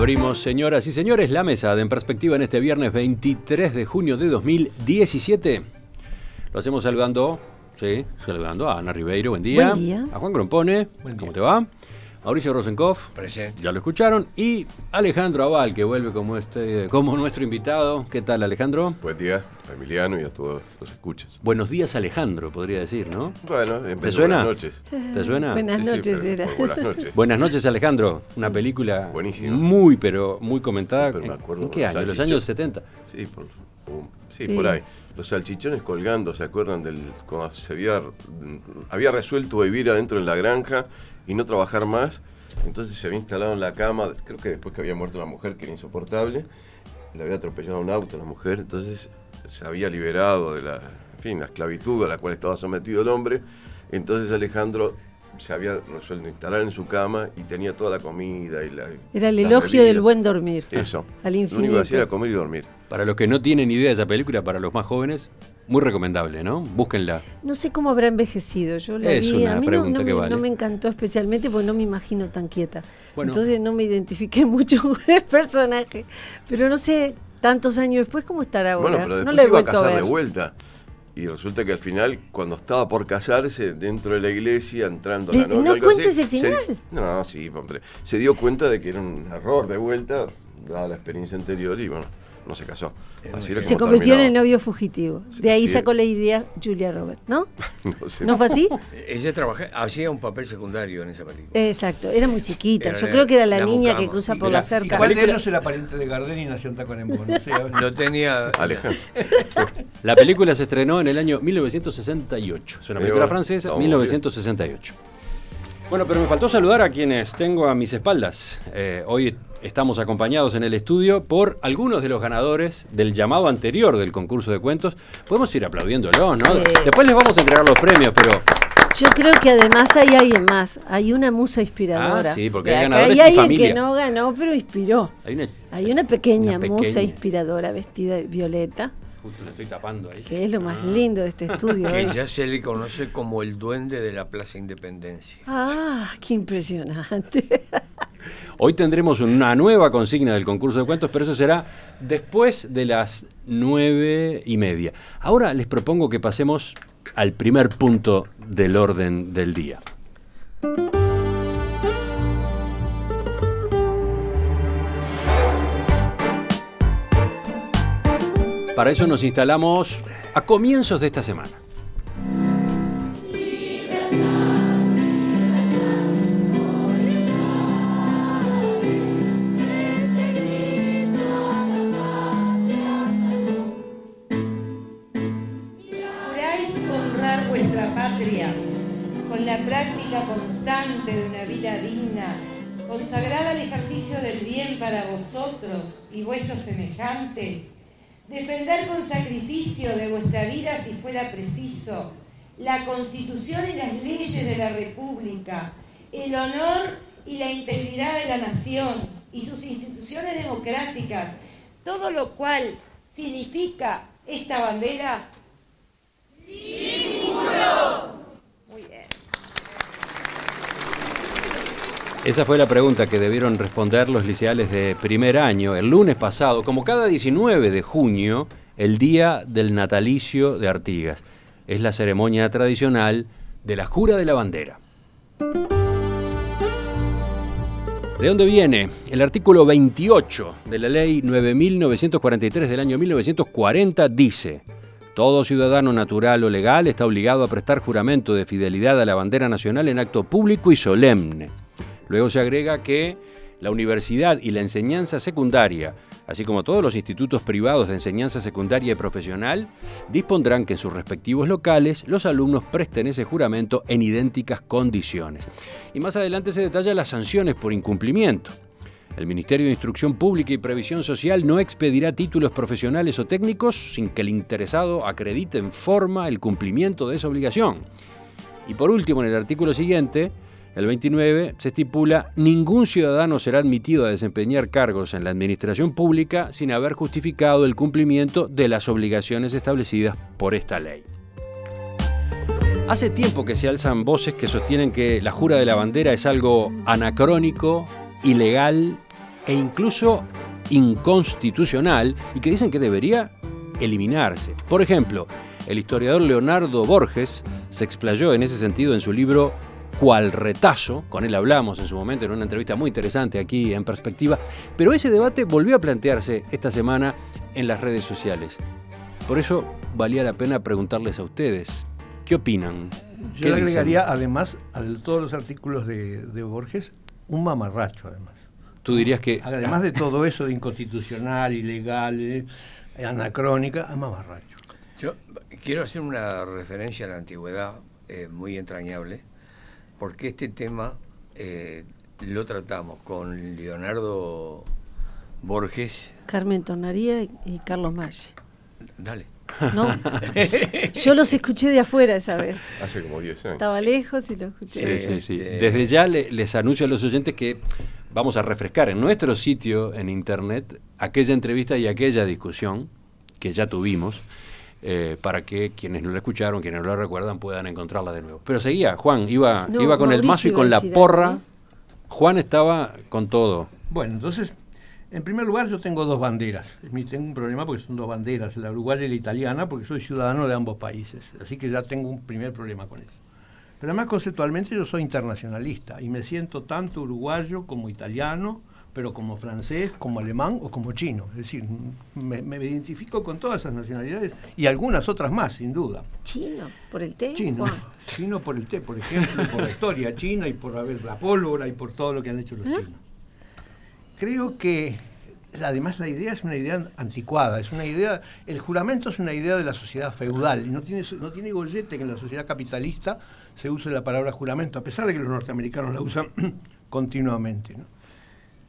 Abrimos, señoras y señores, la mesa de En Perspectiva en este viernes 23 de junio de 2017. Lo hacemos saludando a Ana Ribeiro, buen día. Buen día. A Juan Grompone, ¿cómo te va? Mauricio Rosenkopf, presente. Ya lo escucharon. Y Alejandro Abal, que vuelve como nuestro invitado. ¿Qué tal, Alejandro? Buen día, a Emiliano y a todos los escuchas. Buenos días, Alejandro, podría decir, ¿no? Bueno, ¿Te suena? buenas noches. ¿Te suena? Buenas noches, pero era. buenas noches. Buenas noches, Alejandro. Una película Buenísima. muy comentada. Pero me acuerdo ¿En qué año? ¿Los años 70? Sí, Sí. por ahí. Los salchichones colgando, ¿se acuerdan cuando se había resuelto vivir adentro de la granja y no trabajar más? Entonces se había instalado en la cama, creo que después que había muerto la mujer, que era insoportable, le había atropellado un auto a la mujer, entonces se había liberado de la esclavitud a la cual estaba sometido el hombre. Entonces Alejandro se había resuelto instalar en su cama y tenía toda la comida y Era el las elogio bebidas. del buen dormir. Eso. Al Lo único que infinito. hacía era comer y dormir. Para los que no tienen idea de esa película, para los más jóvenes, muy recomendable, ¿no? Búsquenla. No sé cómo habrá envejecido. Yo la Es vi. una A mí pregunta que no vale. me encantó especialmente porque no me imagino tan quieta. Bueno. Entonces no me identifiqué mucho con el personaje. Pero no sé, tantos años después, ¿cómo estará ahora? Bueno, pero no después la he se iba a vuelto a casar de ver. vuelta. Y resulta que al final, cuando estaba por casarse, dentro de la iglesia, entrando la novia... ¿No algo así, cuentes el final? No, sí, hombre. Se dio cuenta de que era un error de vuelta, dada la experiencia anterior, y bueno, no se casó. Así era Se como convirtió en el terminaba. novio fugitivo. De ahí Sí. sacó la idea Julia Roberts, ¿no? No sé. ¿No fue así? Ella hacía un papel secundario en esa película. Exacto, era muy chiquita. Era Yo creo que era la niña que Mucama. cruza Y por la- la cerca. ¿Cuál de ellos era pariente de Gardel y nació en Tacuarembó? No sé, a ver. No tenía... Alejandro. La película se estrenó en el año 1968. Es una película francesa, Estamos 1968. Bueno, pero me faltó saludar a quienes tengo a mis espaldas. Hoy estamos acompañados en el estudio por algunos de los ganadores del llamado anterior del concurso de cuentos. Podemos ir aplaudiéndolos, ¿no? Sí. Después les vamos a entregar los premios, pero... Yo creo que además hay alguien más. Hay una musa inspiradora. Ah, sí, porque De hay acá ganadores hay en alguien familia. que no ganó, pero inspiró. Hay una pequeña musa inspiradora vestida de violeta, Justo la estoy tapando ahí. que es lo más lindo de este estudio. Que ¿eh? ya se le conoce como el duende de la Plaza Independencia. Ah, qué impresionante. Hoy tendremos una nueva consigna del concurso de cuentos, pero eso será después de las 9:30. Ahora les propongo que pasemos al primer punto del orden del día. Para eso nos instalamos a comienzos de esta semana. Juráis honrar vuestra patria con la práctica constante de una vida digna, consagrada al ejercicio del bien para vosotros y vuestros semejantes, defender con sacrificio de vuestra vida si fuera preciso la Constitución y las leyes de la República, el honor y la integridad de la nación y sus instituciones democráticas, todo lo cual significa esta bandera. Muy bien. Esa fue la pregunta que debieron responder los liceales de primer año el lunes pasado, como cada 19 de junio, el día del natalicio de Artigas. Es la ceremonia tradicional de la jura de la bandera. ¿De dónde viene? El artículo 28 de la ley 9.943 del año 1940 dice: todo ciudadano natural o legal está obligado a prestar juramento de fidelidad a la bandera nacional en acto público y solemne. Luego se agrega que la universidad y la enseñanza secundaria, así como todos los institutos privados de enseñanza secundaria y profesional, dispondrán que en sus respectivos locales los alumnos presten ese juramento en idénticas condiciones. Y más adelante se detalla las sanciones por incumplimiento. El Ministerio de Instrucción Pública y Previsión Social no expedirá títulos profesionales o técnicos sin que el interesado acredite en forma el cumplimiento de esa obligación. Y por último, en el artículo siguiente, el 29, se estipula: ningún ciudadano será admitido a desempeñar cargos en la administración pública sin haber justificado el cumplimiento de las obligaciones establecidas por esta ley. Hace tiempo que se alzan voces que sostienen que la jura de la bandera es algo anacrónico, ilegal e incluso inconstitucional y que dicen que debería eliminarse. Por ejemplo, el historiador Leonardo Borges se explayó en ese sentido en su libro Cual retazo, con él hablamos en su momento en una entrevista muy interesante aquí en Perspectiva, pero ese debate volvió a plantearse esta semana en las redes sociales. Por eso valía la pena preguntarles a ustedes, ¿qué opinan? Yo le agregaría además a todos los artículos de Borges un mamarracho además. Tú dirías que... Además de todo eso de inconstitucional, ilegal, anacrónica, a mamarracho. Yo quiero hacer una referencia a la antigüedad muy entrañable, porque este tema lo tratamos con Leonardo Borges. Carmen Tornaría y Carlos Maggi. Dale. ¿No? Yo los escuché de afuera esa vez. Hace como 10 años. Estaba lejos y lo escuché. Sí. Desde ya les anuncio a los oyentes que vamos a refrescar en nuestro sitio en internet aquella entrevista y aquella discusión que ya tuvimos, para que quienes no la escucharon, quienes no la recuerdan, puedan encontrarla de nuevo. Pero seguía, Juan, iba con Mauricio el mazo y con la porra. Algo, ¿no? Juan estaba con todo. Bueno, entonces, en primer lugar, yo tengo dos banderas. Tengo un problema porque son dos banderas, la uruguaya y la italiana, porque soy ciudadano de ambos países. Así que ya tengo un primer problema con eso. Pero además, conceptualmente, yo soy internacionalista y me siento tanto uruguayo como italiano, pero como francés, como alemán o como chino. Es decir, me identifico con todas esas nacionalidades y algunas otras más, sin duda. ¿Chino? ¿Por el té? Chino por el té, por ejemplo, por la historia china y por la pólvora y por todo lo que han hecho los chinos. Creo que, además, la idea es una idea anticuada, es una idea, el juramento es una idea de la sociedad feudal, y no tiene gollete que en la sociedad capitalista se use la palabra juramento, a pesar de que los norteamericanos la usan continuamente, ¿no?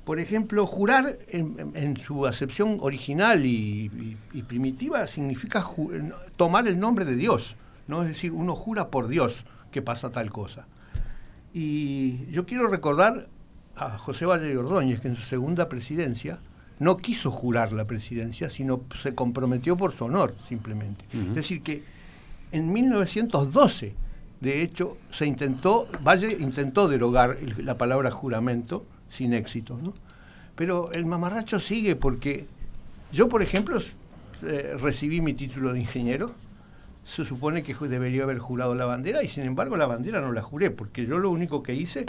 Por ejemplo, jurar en su acepción original y primitiva significa tomar el nombre de Dios, ¿no? Es decir, uno jura por Dios que pasa tal cosa. Y yo quiero recordar a José Valle Ordóñez, que en su segunda presidencia no quiso jurar la presidencia, sino se comprometió por su honor, simplemente. Es decir, que en 1912, de hecho, Valle intentó derogar la palabra juramento, sin éxito, ¿no? Pero el mamarracho sigue porque yo, por ejemplo, recibí mi título de ingeniero, se supone que debería haber jurado la bandera y sin embargo la bandera no la juré, porque yo lo único que hice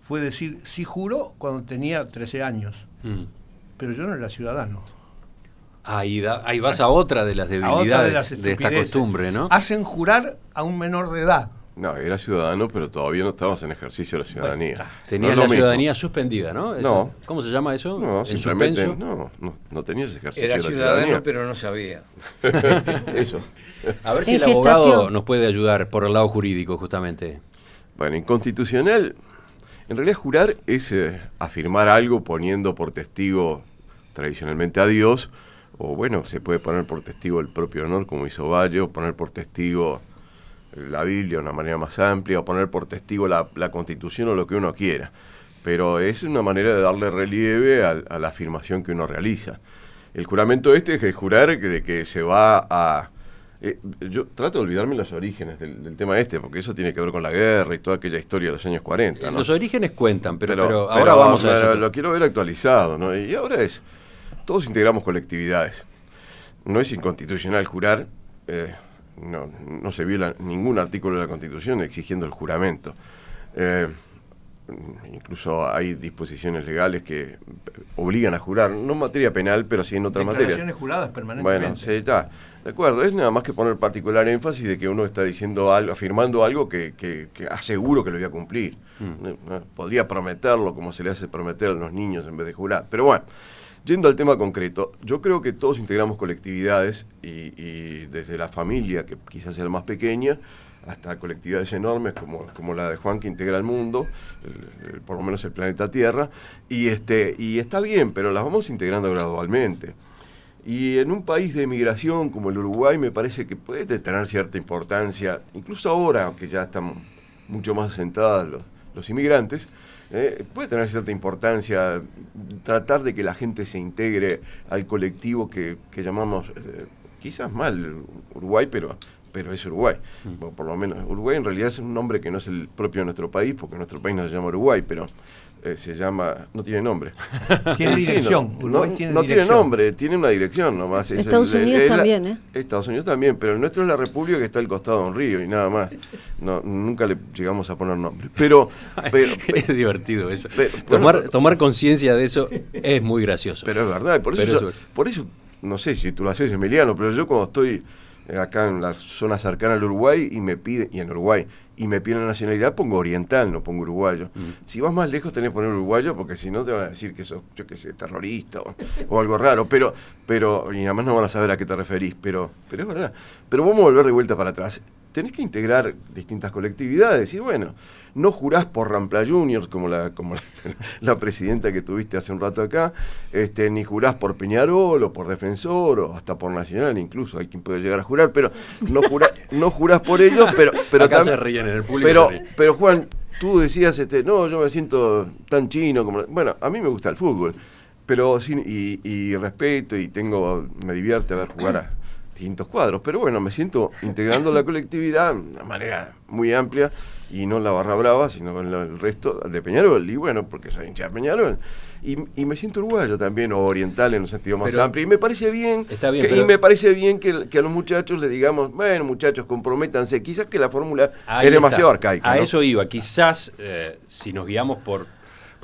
fue decir sí juro cuando tenía 13 años, pero yo no era ciudadano. Ahí vas a otra de las debilidades de esta costumbre, ¿no? Hacen jurar a un menor de edad. No, era ciudadano, pero todavía no estabas en ejercicio de la ciudadanía. Bueno, tenías la ciudadanía suspendida, ¿no? No. ¿Cómo se llama eso? No, simplemente no tenías ejercicio de la ciudadanía. Era ciudadano, pero no sabía. Eso. A ver si el abogado nos puede ayudar por el lado jurídico, justamente. Bueno, inconstitucional, en realidad jurar es afirmar algo poniendo por testigo tradicionalmente a Dios, o bueno, se puede poner por testigo el propio honor, como hizo Valle, o poner por testigo la Biblia de una manera más amplia, o poner por testigo la Constitución o lo que uno quiera. Pero es una manera de darle relieve a la afirmación que uno realiza. El juramento es jurar de que se va a... yo trato de olvidarme los orígenes del tema porque eso tiene que ver con la guerra y toda aquella historia de los años 40, ¿no? Los orígenes cuentan, pero ahora vamos a eso. Lo quiero ver actualizado, ¿no? Y ahora todos integramos colectividades. No es inconstitucional jurar... No se viola ningún artículo de la Constitución exigiendo el juramento. Incluso hay disposiciones legales que obligan a jurar, no en materia penal, pero sí en otras materias. Declaraciones juradas permanentemente. Bueno, sí, está. De acuerdo, es nada más que poner particular énfasis de que uno está diciendo algo, afirmando algo que aseguro que lo voy a cumplir. Podría prometerlo como se le hace prometer a los niños en vez de jurar. Pero bueno, yendo al tema concreto, yo creo que todos integramos colectividades y desde la familia, que quizás sea la más pequeña, hasta colectividades enormes como la de Juan, que integra el mundo, por lo menos el planeta Tierra, y está bien, pero las vamos integrando gradualmente. Y en un país de migración como el Uruguay me parece que puede tener cierta importancia, incluso ahora que ya están mucho más asentados los inmigrantes, puede tener cierta importancia tratar de que la gente se integre al colectivo que llamamos, quizás mal Uruguay, pero pero es Uruguay. O por lo menos, Uruguay en realidad es un nombre que no es el propio de nuestro país, porque nuestro país no se llama Uruguay, pero se llama, no tiene nombre. Tiene dirección. No tiene nombre, tiene una dirección nomás. Estados Unidos también, ¿eh? Estados Unidos también, pero el nuestro es la república que está al costado de un río y nada más. Nunca le llegamos a poner nombre. Pero es divertido eso. Tomar conciencia de eso es muy gracioso. Pero es verdad, por eso, no sé si tú lo haces, Emiliano, pero yo cuando estoy acá en la zona cercana al Uruguay y me piden la nacionalidad, pongo oriental, no pongo uruguayo. Si vas más lejos tenés que poner uruguayo, porque si no te van a decir que sos, yo qué sé, terrorista o algo raro, pero y además no van a saber a qué te referís, pero es verdad. Pero vamos a volver de vuelta para atrás. Tenés que integrar distintas colectividades y bueno, no jurás por Rampla Juniors como la presidenta que tuviste hace un rato acá, ni jurás por Peñarol o por Defensor o hasta por Nacional, incluso hay quien puede llegar a jurar, pero no jurás por ellos, pero acá se ríen en el público. Pero Juan, tú decías, no, yo me siento tan chino como... Bueno, a mí me gusta el fútbol, pero y respeto y me divierte ver jugar a distintos cuadros, pero bueno, me siento integrando la colectividad de una manera muy amplia y no la barra brava, sino el resto de Peñarol, y bueno, porque soy hincha de Peñarol, y me siento uruguayo también, o oriental en un sentido más amplio, y me parece bien, me parece bien que a los muchachos le digamos, bueno, muchachos, comprométanse, quizás que la fórmula es demasiado arcaica. A ¿no? eso iba, quizás si nos guiamos por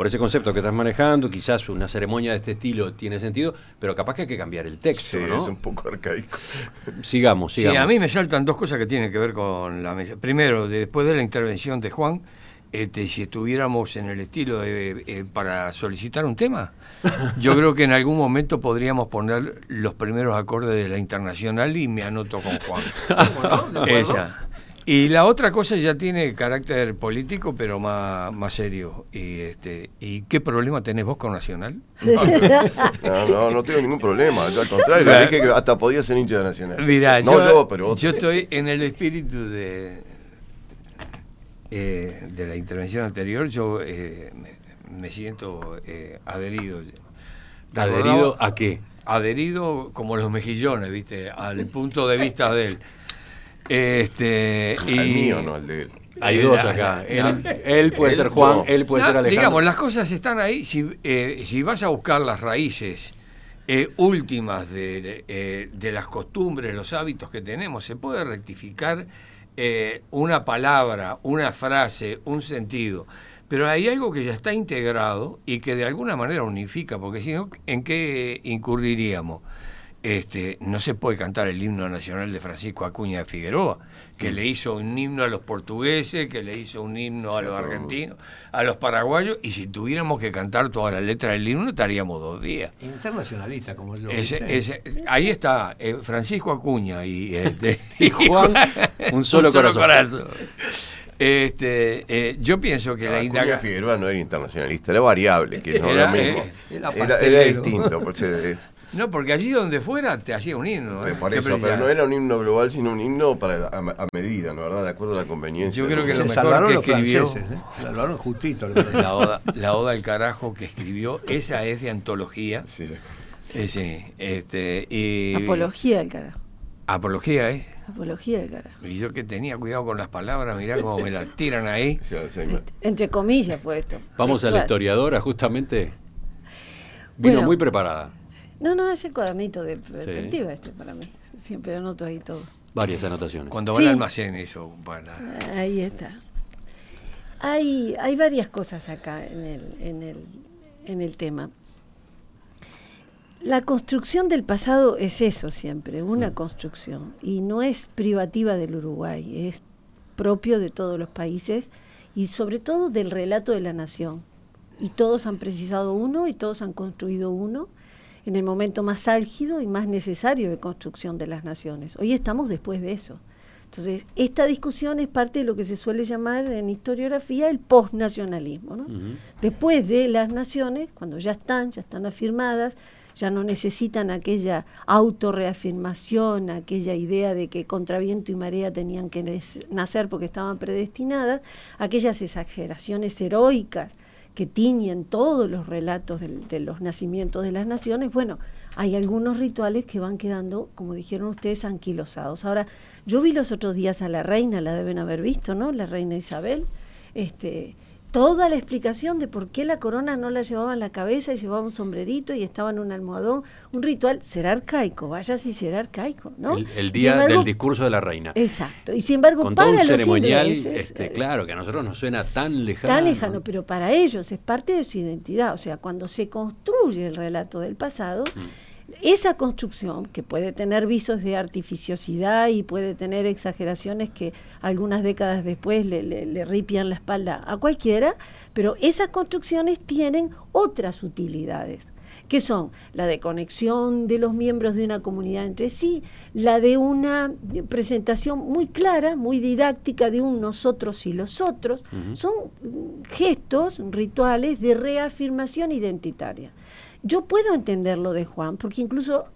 ese concepto que estás manejando, quizás una ceremonia de este estilo tiene sentido, pero capaz que hay que cambiar el texto, sí, ¿no? es un poco arcaico. Sigamos. Sí, a mí me saltan dos cosas que tienen que ver con la mesa. Primero, después de la intervención de Juan, si estuviéramos en el estilo para solicitar un tema, yo creo que en algún momento podríamos poner los primeros acordes de la Internacional y me anoto con Juan. Esa. Y la otra cosa ya tiene carácter político, pero más serio. ¿Y qué problema tenés vos con Nacional? No tengo ningún problema. Yo, al contrario, le dije que hasta podía ser hincha de Nacional. Mirá, yo estoy en el espíritu de la intervención anterior. Yo me siento adherido. ¿Adherido a qué? Adherido como los mejillones, ¿viste? Al punto de vista de él. Al mío, no al de él. Hay dos acá. Él puede ser Juan, él puede ser Alejandro. Digamos, las cosas están ahí. Si vas a buscar las raíces últimas de las costumbres, los hábitos que tenemos, se puede rectificar una palabra, una frase, un sentido. Pero hay algo que ya está integrado y que de alguna manera unifica, porque si no, ¿en qué incurriríamos? No se puede cantar el himno nacional de Francisco Acuña de Figueroa, que le hizo un himno a los portugueses, que le hizo un himno a los argentinos, a los paraguayos, y si tuviéramos que cantar toda la letra del himno estaríamos 2 días. Internacionalista, como yo. Ahí está, Francisco Acuña y Juan, un solo corazón. Yo pienso que la indagación Figueroa no era internacionalista, era variable, que no era lo mismo. Era distinto, por ser... No, porque allí donde fuera te hacía un himno. Por eso, pero no era un himno global, sino un himno a medida, ¿no? ¿Verdad? De acuerdo a la conveniencia. Yo creo que lo mejor que escribió... Salvaron justito. La Oda al Carajo que escribió, esa es de antología. Sí. Apología del carajo. Apología, ¿eh? Apología del carajo. Y yo que tenía cuidado con las palabras, mirá cómo me las tiran ahí. Sí. Entre comillas fue esto. Vamos a la historiadora, justamente. Vino muy preparada. No, es el cuadernito de perspectiva para mí. Siempre anoto ahí todo. Varias anotaciones. Cuando va al almacén eso. Ahí está. Hay varias cosas acá en el tema. La construcción del pasado es eso siempre, una construcción. Y no es privativa del Uruguay, es propio de todos los países y sobre todo del relato de la nación. Y todos han precisado uno y todos han construido uno en el momento más álgido y más necesario de construcción de las naciones. Hoy estamos después de eso. Entonces, esta discusión es parte de lo que se suele llamar en historiografía el posnacionalismo, ¿no? Después de las naciones, cuando ya están afirmadas, ya no necesitan aquella autorreafirmación, aquella idea de que contra viento y marea tenían que nacer porque estaban predestinadas, aquellas exageraciones heroicas que tiñen todos los relatos de los nacimientos de las naciones. Bueno, hay algunos rituales que van quedando, como dijeron ustedes, anquilosados. Ahora, yo vi los otros días a la reina, la deben haber visto, ¿no? La reina Isabel, toda la explicación de por qué la corona no la llevaba en la cabeza y llevaba un sombrerito y estaba en un almohadón, un ritual, será arcaico, vaya si será arcaico, ¿no? El día del discurso de la reina. Exacto, y sin embargo con para todo un los ceremonial, ingleses, claro, que a nosotros nos suena tan lejano. Tan lejano, pero para ellos es parte de su identidad, o sea, cuando se construye el relato del pasado, esa construcción, que puede tener visos de artificiosidad y puede tener exageraciones que algunas décadas después le ripian la espalda a cualquiera, pero esas construcciones tienen otras utilidades, que son la de conexión de los miembros de una comunidad entre sí, la de una presentación muy clara, muy didáctica de un nosotros y los otros. Son gestos, rituales de reafirmación identitaria. Yo puedo entender lo de Juan, porque incluso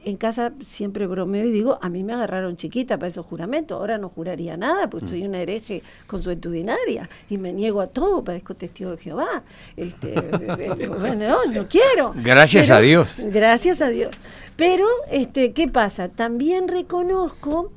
en casa siempre bromeo y digo, a mí me agarraron chiquita para esos juramentos, ahora no juraría nada, porque soy una hereje consuetudinaria y me niego a todo, parezco testigo de Jehová. Bueno, no quiero. Gracias a Dios. Gracias a Dios. Pero, ¿qué pasa? También reconozco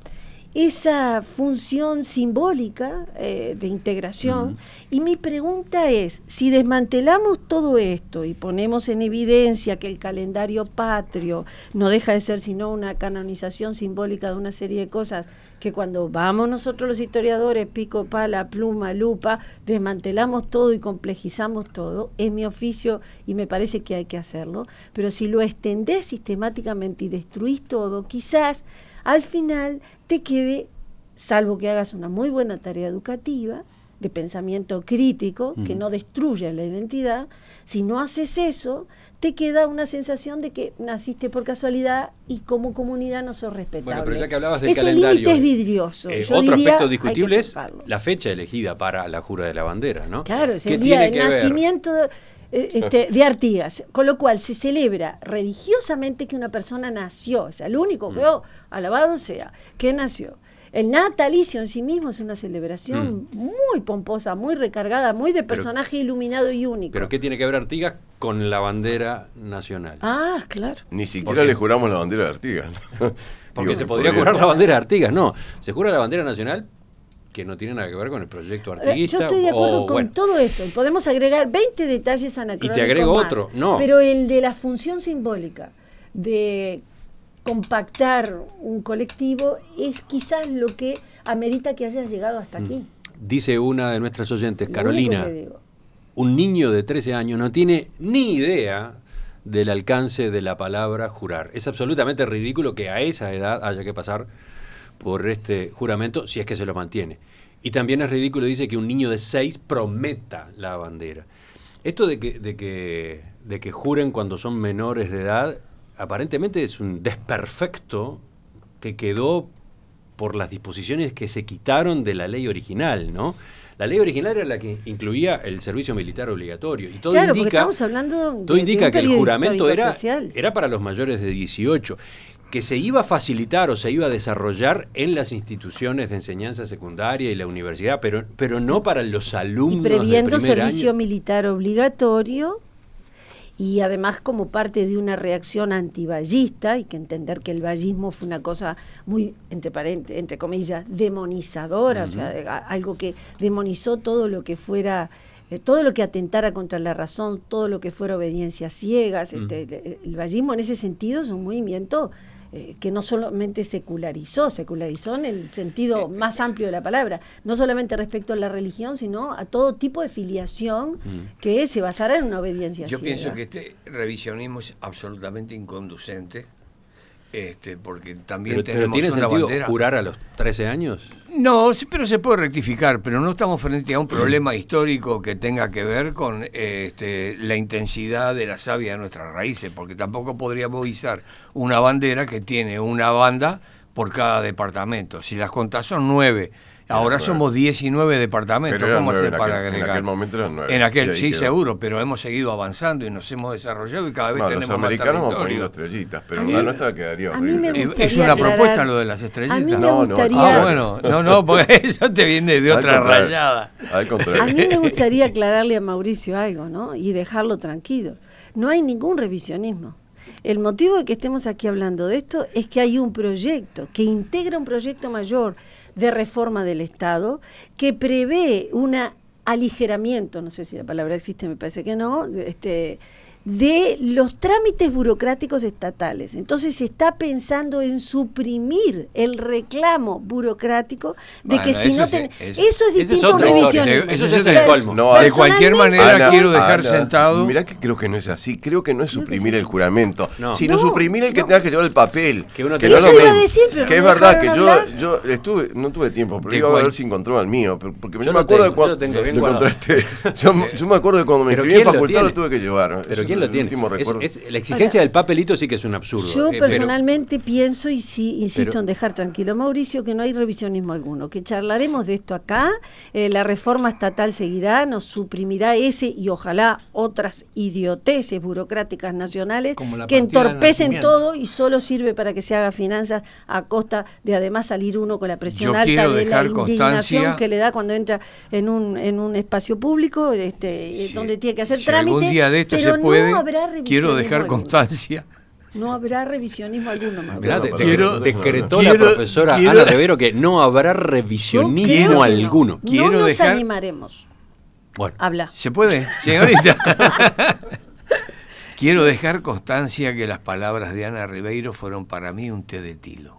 esa función simbólica de integración, y mi pregunta es, si desmantelamos todo esto y ponemos en evidencia que el calendario patrio no deja de ser sino una canonización simbólica de una serie de cosas que cuando vamos nosotros los historiadores, pico, pala, pluma, lupa, desmantelamos todo y complejizamos todo, es mi oficio y me parece que hay que hacerlo, pero si lo extendés sistemáticamente y destruís todo, quizás al final te quede, salvo que hagas una muy buena tarea educativa, de pensamiento crítico, que no destruya la identidad, si no haces eso, te queda una sensación de que naciste por casualidad y como comunidad no sos respetable. Bueno, pero ya que hablabas del ese calendario, límite es vidrioso. Otro aspecto discutible es la fecha elegida para la jura de la bandera, ¿no? Claro, es el día del nacimiento de Artigas, con lo cual se celebra religiosamente que una persona nació, o sea, el único que alabado sea, que nació. El natalicio en sí mismo es una celebración muy pomposa, muy recargada, muy de personaje iluminado y único. ¿Pero qué tiene que ver Artigas con la bandera nacional? Ah, claro. Ni siquiera le juramos la bandera de Artigas, ¿no? Porque se podría jurar la bandera de Artigas, no. Se jura la bandera nacional, que no tiene nada que ver con el proyecto artiguista. Yo estoy de acuerdo con todo eso. Podemos agregar 20 detalles anacrónicos. Y te agrego más, otro, no. Pero el de la función simbólica, de compactar un colectivo, es quizás lo que amerita que hayas llegado hasta aquí. Dice una de nuestras oyentes, Carolina, un niño de 13 años no tiene ni idea del alcance de la palabra jurar. Es absolutamente ridículo que a esa edad haya que pasar por este juramento, si es que se lo mantiene. Y también es ridículo, dice, que un niño de 6 prometa la bandera. Esto de que juren cuando son menores de edad, aparentemente es un desperfecto que quedó por las disposiciones que se quitaron de la ley original, ¿no? La ley original era la que incluía el servicio militar obligatorio. Y todo indica, todo indica que el juramento era para los mayores de 18, que se iba a facilitar o se iba a desarrollar en las instituciones de enseñanza secundaria y la universidad, pero no para los alumnos de primer año. Y previendo servicio militar obligatorio, y además como parte de una reacción antivallista, hay que entender que el vallismo fue una cosa muy, entre comillas, demonizadora, o sea, algo que demonizó todo lo que fuera, todo lo que atentara contra la razón, todo lo que fuera obediencias ciegas. El vallismo en ese sentido es un movimiento que no solamente secularizó en el sentido más amplio de la palabra, no solamente respecto a la religión, sino a todo tipo de filiación que se basara en una obediencia ciega. Yo pienso que este revisionismo es absolutamente inconducente, porque también tenemos ¿tiene una sentido bandera. Jurar a los 13 años? No, pero se puede rectificar, pero no estamos frente a un problema histórico que tenga que ver con la intensidad de la savia de nuestras raíces, porque tampoco podríamos izar una bandera que tiene una banda por cada departamento. Si las contás son 9, ahora somos 19 departamentos. ¿Cómo hacer para agregar? En aquel momento eran 9. En aquel, sí, seguro, pero hemos seguido avanzando y nos hemos desarrollado y cada vez tenemos más territorio. Los americanos van poniendo estrellitas, pero la nuestra quedaría horrible. ¿Es una propuesta lo de las estrellitas? A mí me gustaría... Ah, bueno, no, porque eso te viene de otra rayada. Al contrario. A mí me gustaría aclararle a Mauricio algo, ¿no? Y dejarlo tranquilo. No hay ningún revisionismo. El motivo de que estemos aquí hablando de esto es que hay un proyecto que integra un proyecto mayor de reforma del Estado que prevé un aligeramiento, no sé si la palabra existe, me parece que no, de los trámites burocráticos estatales. Entonces se está pensando en suprimir el reclamo burocrático de que si no eso es distinto a un revisionismo. Eso es el colmo. No, de cualquier manera quiero dejar sentado. Mirá que creo que no es así. Creo que no es suprimir el juramento, sino no, suprimir el que tengas que llevar el papel. Que uno que eso no iba a decir, pero que no es verdad que hablar. yo no tuve tiempo, pero De iba a cual- ver si encontró el mío. Porque yo Yo me lo acuerdo tengo, de cuando yo lo tengo bien lo guardado. encontraste. Yo me acuerdo de cuando me Pero inscribí en ¿quién lo facultad tiene? lo tuve que llevar. Pero Ese ¿quién es lo el tiene? último recuerdo. La exigencia del papelito sí que es un absurdo. Yo pero- personalmente pienso, y sí insisto pero- en dejar tranquilo a Mauricio, que no hay revisionismo alguno, que charlaremos de esto acá, la reforma estatal seguirá, nos suprimirá ese y ojalá otras idioteces burocráticas nacionales Como la que partida de entorpecen nacimiento. todo y solo sirve para que se haga finanzas a costa de además salir uno con la presión Yo alta quiero de la dejar indignación constancia- que le da cuando entra en un espacio público donde tiene que hacer Si trámite, algún día de esto pero se puede, no habrá revisionismo quiero dejar alguno. constancia. No habrá revisionismo alguno, Mauricio. Mirá, Quiero- decretó quiero- la profesora quiero- Ana Rivero que no habrá Yo creo revisionismo que no. alguno. Quiero no nos dejar- animaremos. Bueno, Habla. ¿Se puede, señorita? Quiero dejar constancia que las palabras de Ana Ribeiro fueron para mí un té de tilo.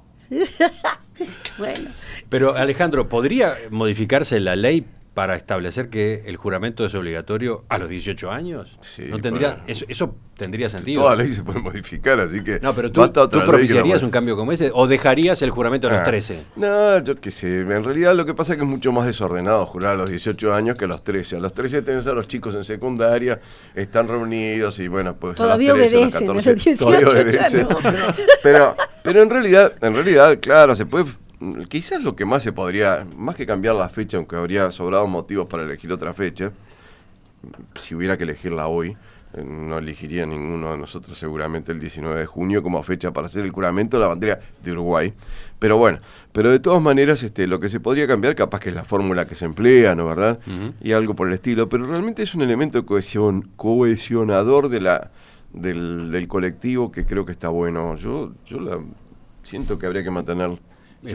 Bueno, pero Alejandro, ¿podría modificarse la ley para establecer que el juramento es obligatorio a los 18 años? Sí, ¿No tendría, bueno. eso tendría sentido? Toda ley se puede modificar, así que. No, pero tú basta otra ley que propiciarías no- un cambio como ese o dejarías el juramento a los 13. No, yo qué sé. En realidad lo que pasa es que es mucho más desordenado jurar a los 18 años que a los 13. A los 13 tenés a los chicos en secundaria, están reunidos y bueno, pues Todavía a los 13, a los obedecen, a los 14, 18 todavía ya obedecen. no. Pero en realidad, claro, se puede. Quizás lo que más se podría, más que cambiar la fecha, aunque habría sobrado motivos para elegir otra fecha, si hubiera que elegirla hoy, no elegiría ninguno de nosotros seguramente el 19 de junio como fecha para hacer el juramento de la bandera de Uruguay. Pero bueno, pero de todas maneras lo que se podría cambiar capaz que es la fórmula que se emplea, ¿no verdad? Y algo por el estilo, pero realmente es un elemento de cohesionador del colectivo que creo que está bueno. Yo siento que habría que mantener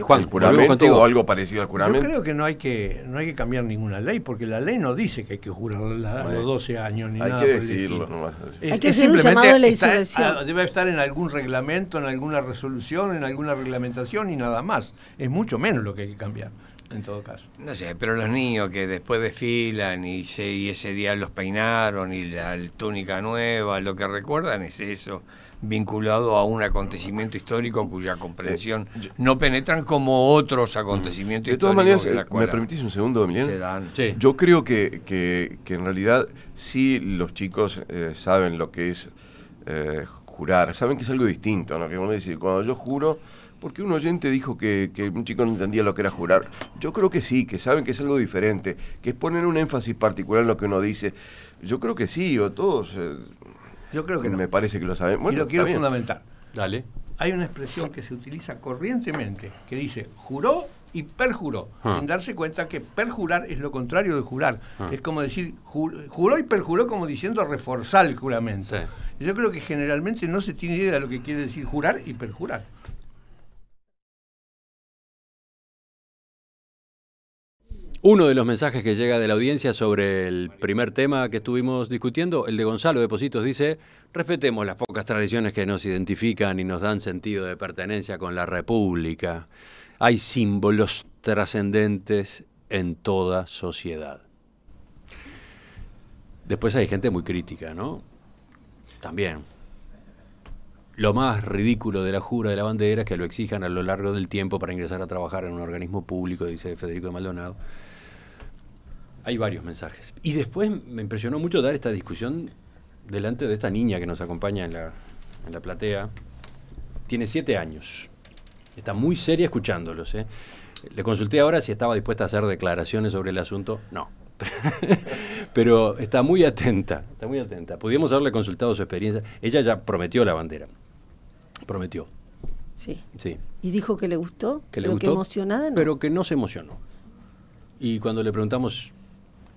Juan, el volvemos juramento contigo. o algo parecido al Yo juramento. creo que no hay que cambiar ninguna ley, porque la ley no dice que hay que jurar a los 12 años ni Hay nada que por el decirlo estilo. nomás. Hay que hacer un llamado a la insurrección. Debe estar en algún reglamento, en alguna resolución, en alguna reglamentación y nada más. Es mucho menos lo que hay que cambiar, en todo caso. No sé, pero los niños que después desfilan y ese día los peinaron y la túnica nueva, lo que recuerdan es eso, vinculado a un acontecimiento histórico cuya comprensión no penetran como otros acontecimientos De todas históricos maneras, que la ¿me escuela permitís un segundo, Emiliano? se dan. Sí. Yo creo que en realidad sí los chicos saben lo que es jurar, saben que es algo distinto, ¿no? Que uno dice, cuando yo juro, porque un oyente dijo que un chico no entendía lo que era jurar. Yo creo que sí, que saben que es algo diferente, que ponen un énfasis particular en lo que uno dice. Yo creo que sí, o todos, Yo creo que no. me parece que lo saben. Bueno, y lo quiero está bien. fundamentar. Dale. Hay una expresión que se utiliza corrientemente que dice juró y perjuró, sin darse cuenta que perjurar es lo contrario de jurar. Es como decir, juró y perjuró como diciendo reforzar el juramento. Sí. Yo creo que generalmente no se tiene idea de lo que quiere decir jurar y perjurar. Uno de los mensajes que llega de la audiencia sobre el primer tema que estuvimos discutiendo, el de Gonzalo de Positos, dice: respetemos las pocas tradiciones que nos identifican y nos dan sentido de pertenencia con la República. Hay símbolos trascendentes en toda sociedad. Después hay gente muy crítica, ¿no? También. Lo más ridículo de la jura de la bandera es que lo exijan a lo largo del tiempo para ingresar a trabajar en un organismo público, dice Federico de Maldonado. Hay varios mensajes. Y después me impresionó mucho dar esta discusión delante de esta niña que nos acompaña en la platea. Tiene 7 años. Está muy seria escuchándolos, ¿eh? Le consulté ahora si estaba dispuesta a hacer declaraciones sobre el asunto. No. Pero está muy atenta, está muy atenta. Podíamos haberle consultado su experiencia. Ella ya prometió la bandera. Prometió. Sí. Sí. Y dijo que le gustó, Que le pero gustó, que emocionada no. pero que no se emocionó. Y cuando le preguntamos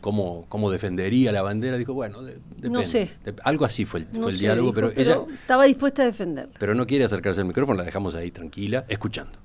cómo defendería la bandera. Dijo, bueno, depende. No sé. Algo así fue el No sé, diálogo, dijo, pero ella estaba dispuesta a defender. pero no quiere acercarse al micrófono, la dejamos ahí tranquila, escuchando.